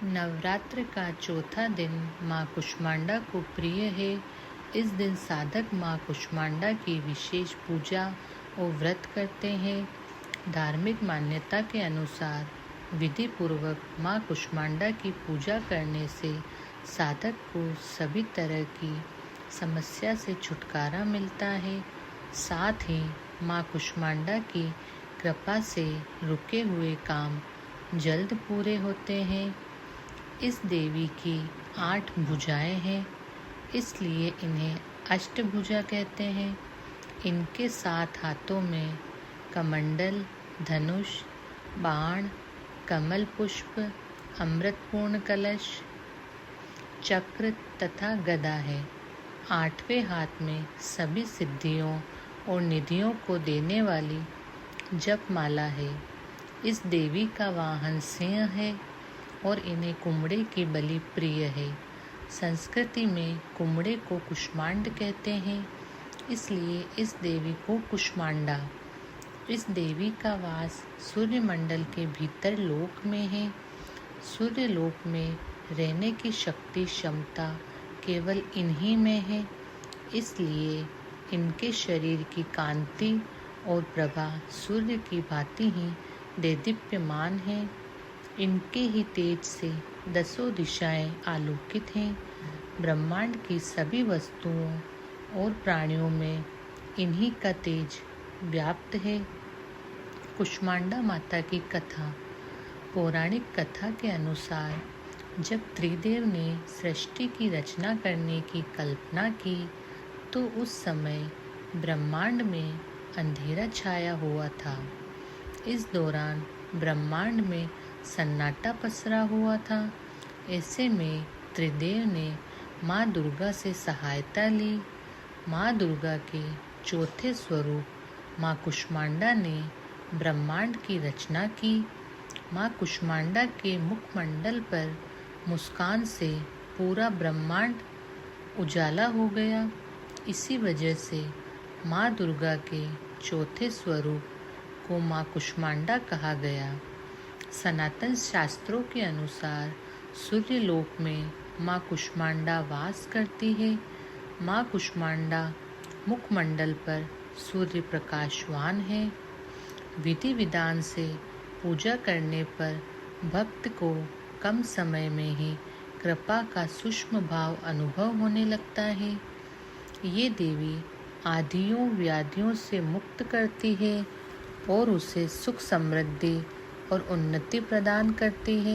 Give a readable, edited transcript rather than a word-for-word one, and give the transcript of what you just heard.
नवरात्र का चौथा दिन माँ कुष्मांडा को प्रिय है। इस दिन साधक माँ कुष्मांडा की विशेष पूजा और व्रत करते हैं। धार्मिक मान्यता के अनुसार विधि पूर्वक माँ कुष्मांडा की पूजा करने से साधक को सभी तरह की समस्या से छुटकारा मिलता है। साथ ही माँ कुष्मांडा की कृपा से रुके हुए काम जल्द पूरे होते हैं। इस देवी की 8 भुजाएं हैं, इसलिए इन्हें अष्टभुजा कहते हैं। इनके 7 हाथों में कमंडल, धनुष, बाण, कमल पुष्प, अमृतपूर्ण कलश, चक्र तथा गदा है। 8वें हाथ में सभी सिद्धियों और निधियों को देने वाली जपमाला है। इस देवी का वाहन सिंह है और इन्हें कुम्हड़े की बलि प्रिय है। संस्कृति में कुम्हड़े को कुष्मांड कहते हैं, इसलिए इस देवी को कुष्मांडा। इस देवी का वास सूर्य मंडल के भीतर लोक में है। सूर्य लोक में रहने की शक्ति क्षमता केवल इन्हीं में है, इसलिए इनके शरीर की कांति और प्रभा सूर्य की भांति ही देदीप्यमान है। इनके ही तेज से 10 दिशाएं आलोकित हैं। ब्रह्मांड की सभी वस्तुओं और प्राणियों में इन्हीं का तेज व्याप्त है। कुष्मांडा माता की कथा। पौराणिक कथा के अनुसार जब त्रिदेव ने सृष्टि की रचना करने की कल्पना की तो उस समय ब्रह्मांड में अंधेरा छाया हुआ था। इस दौरान ब्रह्मांड में सन्नाटा पसरा हुआ था। ऐसे में त्रिदेव ने माँ दुर्गा से सहायता ली। माँ दुर्गा के चौथे स्वरूप माँ कुष्मांडा ने ब्रह्मांड की रचना की। माँ कुष्मांडा के मुखमंडल पर मुस्कान से पूरा ब्रह्मांड उजाला हो गया। इसी वजह से माँ दुर्गा के चौथे स्वरूप को माँ कुष्मांडा कहा गया। सनातन शास्त्रों के अनुसार सूर्य लोक में माँ कुष्मांडा वास करती है। माँ कुष्मांडा मुखमंडल पर सूर्य प्रकाशवान है। विधि विधान से पूजा करने पर भक्त को कम समय में ही कृपा का सूक्ष्म भाव अनुभव होने लगता है। ये देवी आदियों व्याधियों से मुक्त करती है और उसे सुख समृद्धि और उन्नति प्रदान करती है।